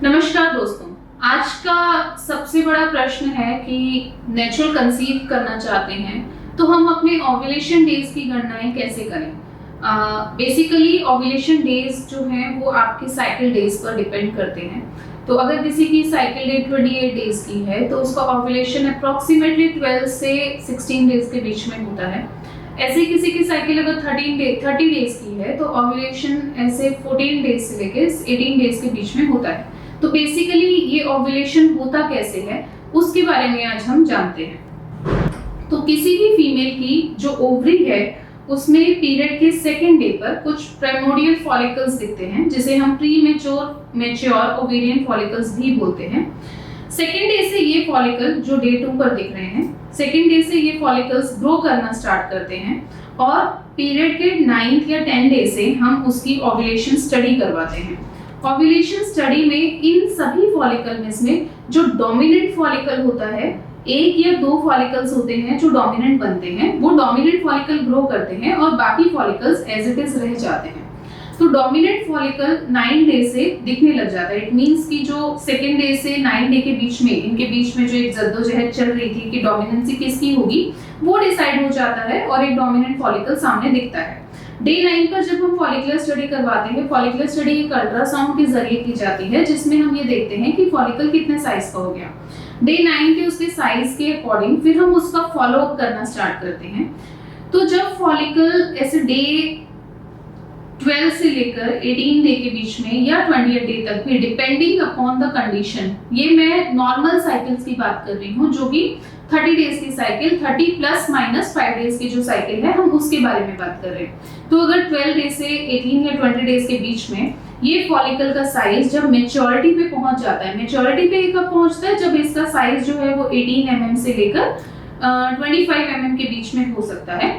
नमस्कार दोस्तों। आज का सबसे बड़ा प्रश्न है कि नेचुरल कंसीव करना चाहते हैं तो हम अपने ओव्यूलेशन डेज की गणनाएं कैसे करें। बेसिकली ओव्यूलेशन डेज जो हैं वो आपके साइकिल डेज पर डिपेंड करते हैं। तो अगर किसी की साइकिल डे 28 डेज की है तो उसका ओव्यूलेशन अप्रॉक्सीमेटली 12 से 16 डेज के बीच में होता है। ऐसे किसी की साइकिल अगर 30 डेज की है तो ओव्यूलेशन ऐसे 14 डेज से लेकर 18 डेज के बीच में होता है। तो बेसिकली ये ओव्यूलेशन होता कैसे है उसके बारे में आज हम जानते हैं। तो किसी भी फीमेल की जो ओवरी है उसमें पीरियड के सेकेंड डे पर कुछ प्राइमोर्डियल फॉलिकल्स दिखते हैं जिसे हम प्री मैच्योर ओवेरियन फॉलिकल्स भी बोलते हैं। सेकेंड डे से ये फॉलिकल जो डे 2 पर दिख रहे हैं, सेकेंड डे से ये फॉलिकल्स ग्रो करना स्टार्ट करते हैं और पीरियड के 9th या 10th डे से हम उसकी ओव्यूलेशन स्टडी करवाते हैं। ओव्यूलेशन स्टडी में इन सभी फॉलिकल में जो डोमिनेंट फॉलिकल होता है, एक या दो फॉलिकल्स होते हैं जो डोमिनेंट बनते हैं, वो डोमिनेंट फॉलिकल ग्रो करते हैं और बाकी फॉलिकल्स एज इट इज रह जाते हैं। तो डोमिनेंट फॉलिकल 9 डे से दिखने लग जाता है। इट मींस कि जो सेकेंड डे से 9 डे के बीच में, इनके बीच में जो एक जद्दोजहद चल रही थी कि डोमिनेंसी किसकी होगी, वो डिसाइड हो जाता है और एक डोमिनेंट फॉलिकल सामने दिखता है। डे 9 पर जब हम फॉलिकुलर स्टडी करवाते हैं, फॉलिकुलर स्टडी एक अल्ट्रासाउंड के जरिए की जाती है जिसमें हम ये देखते हैं कि फॉलिकल कितने साइज का हो गया। डे 9 के उसके साइज के अकॉर्डिंग फिर हम उसका फॉलो अप करना स्टार्ट करते हैं। तो जब फॉलिकल ऐसे डे 12 से लेकर 18 डे के बीच में या 28 डे तक भी, डिपेंडिंग अपॉन द कंडीशन, ये मैं नॉर्मल साइकिल्स की बात कर रही हूँ, जो कि 30 डेज की साइकिल, 30 प्लस माइनस 5 डेज की जो साइकिल है हम उसके बारे में बात कर रहे हैं। तो अगर 12 डे से 18 या 20 डेज के बीच में ये फॉलिकल का साइज जब मेच्योरिटी पे पहुंच जाता है, मेच्योरिटी पे कब पहुंचता है, जब इसका साइज जो है वो 18 mm से लेकर 25 mm के बीच में हो सकता है।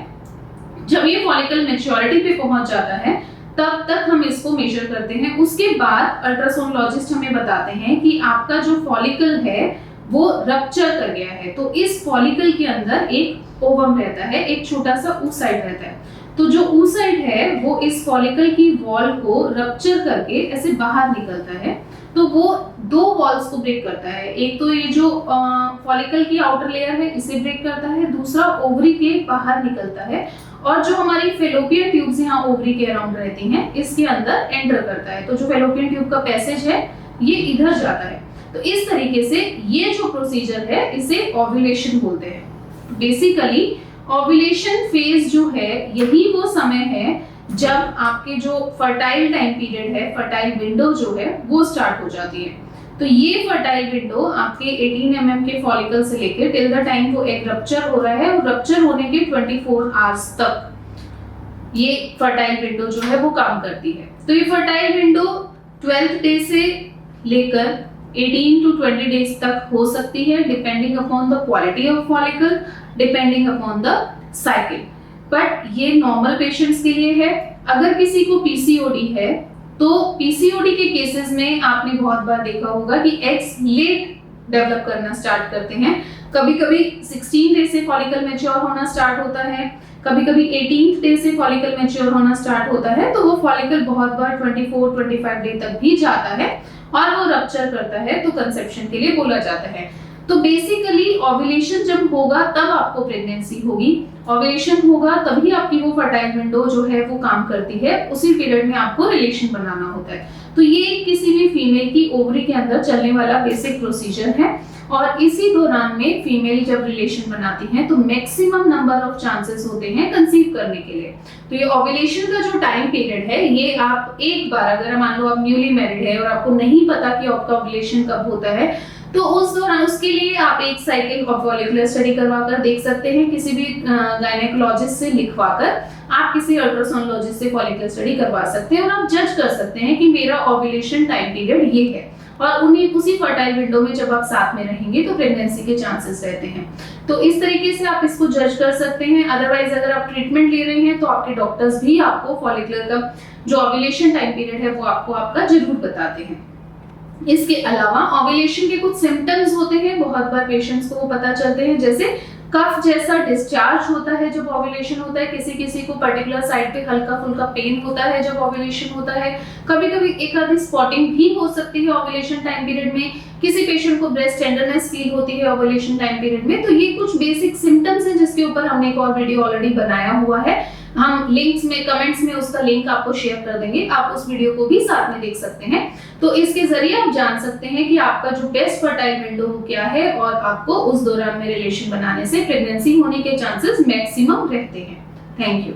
जब ये फॉलिकल मेच्योरिटी पे पहुंच जाता है तब तक हम इसको मेजर करते हैं। उसके बाद अल्ट्रासोनोलॉजिस्ट हमें बताते हैं कि आपका जो फॉलिकल है वो रप्चर कर गया है। तो इस फॉलिकल के अंदर एक ओवम रहता है, एक छोटा सा ऊसाइड रहता है। तो जो ऊसाइड है वो इस फॉलिकल की वॉल को रप्चर करके ऐसे बाहर निकलता है। तो वो दो वॉल्स को ब्रेक करता है। एक तो ये जो फॉलिकल की आउटर लेयर है इसे ब्रेक करता है, दूसरा ओवरी के बाहर निकलता है और जो हमारी फेलोपियन ट्यूब्स यहाँ ओवरी के अराउंड रहती हैं इसके अंदर एंटर करता है। तो जो फेलोपियन ट्यूब का पैसेज है ये इधर जाता है। तो इस तरीके से ये जो प्रोसीजर है इसे ओव्यूलेशन बोलते हैं। बेसिकली ओव्यूलेशन फेज जो है यही वो समय है जब आपके जो फर्टाइल टाइम पीरियड है, फर्टाइल विंडो जो है वो स्टार्ट हो जाती है। तो ये फर्टाइल विंडो आपके 18 mm के फॉलिकल से लेकर टिल द टाइम वो एक रप्चर हो रहा है और रप्चर होने के 24 आवर्स तक ये फर्टाइल विंडो जो है वो काम करती है। तो ये फर्टाइल विंडो 12th डे से लेकर 18 to 20 डेज तक हो सकती है, depending upon the quality of follicle, depending upon the cycle. But ये नॉर्मल पेशेंट्स के लिए है। अगर किसी को पीसीओडी है तो पीसीओडी के केसेस में आपने बहुत बार देखा होगा कि एग्स लेट डेवलप करना स्टार्ट करते हैं। कभी कभी 16 डे से फॉलिकल मैच्योर होना स्टार्ट होता है, कभी कभी 18th डे से फॉलिकल मैच्योर होना स्टार्ट होता है। तो वो फॉलिकल बहुत बार 24-25 डे तक भी जाता है और वो रप्चर करता है तो कंसेप्शन के लिए बोला जाता है। तो बेसिकली ओव्यूलेशन जब होगा तब आपको प्रेगनेंसी होगी, ओव्यूलेशन होगा तभी आपकी वो फर्टाइल विंडो जो है वो काम करती है, उसी पीरियड में आपको रिलेशन बनाना होता है। तो ये किसी भी फीमेल की ओवरी के अंदर चलने वाला बेसिक प्रोसीजर है और इसी दौरान में फीमेल जब रिलेशन बनाती हैं तो मैक्सिमम नंबर ऑफ चांसेस होते हैं कंसीव करने के लिए। तो ये ओव्यूलेशन का जो टाइम पीरियड है ये आप एक बार, अगर मान लो आप न्यूली मैरिड है और आपको नहीं पता कि आपका ओव्यूलेशन कब होता है, तो उस दौरान उसके लिए आप एक साइकिल ऑफ फॉलिकुलर स्टडी करवाकर देख सकते हैं, किसी भी गायनेकोलॉजिस्ट से लिखवाकर आप किसी अल्ट्रासोनोलॉजिस्ट से फॉलिकुलर स्टडी करवा सकते हैं और आप जज कर सकते हैं कि मेरा ओव्यूलेशन टाइम पीरियड ये है और उसी फर्टाइल विंडो में जब आप साथ में रहेंगे तो प्रेगनेंसी के चांसेस रहते हैं। तो इस तरीके से आप इसको जज कर सकते हैं। अदरवाइज अगर आप ट्रीटमेंट ले रहे हैं तो आपके डॉक्टर्स भी आपको फॉलिकुलर का जो ओव्यूलेशन टाइम पीरियड है वो आपको आपका जरूर बताते हैं। इसके अलावा ओव्यूलेशन के कुछ सिम्टम्स होते हैं, बहुत बार पेशेंट्स को वो पता चलते हैं, जैसे कफ जैसा डिस्चार्ज होता है जब ओव्यूलेशन होता है, किसी किसी को पर्टिकुलर साइड पे हल्का फुल्का पेन होता है जब ओव्यूलेशन होता है, कभी कभी एक आधी स्पॉटिंग भी हो सकती है ओव्यूलेशन टाइम पीरियड में, किसी पेशेंट को ब्रेस्ट टेंडरनेस फील होती है ओव्यूलेशन टाइम पीरियड में। तो ये कुछ बेसिक सिम्टम्स हैं जिसके ऊपर हमने एक और वीडियो ऑलरेडी बनाया हुआ है, हम लिंक्स में कमेंट्स में उसका लिंक आपको शेयर कर देंगे, आप उस वीडियो को भी साथ में देख सकते हैं। तो इसके जरिए आप जान सकते हैं कि आपका जो बेस्ट फर्टाइल विंडो क्या है और आपको उस दौरान में रिलेशन बनाने से प्रेगनेंसी होने के चांसेस मैक्सिमम रहते हैं। Thank you.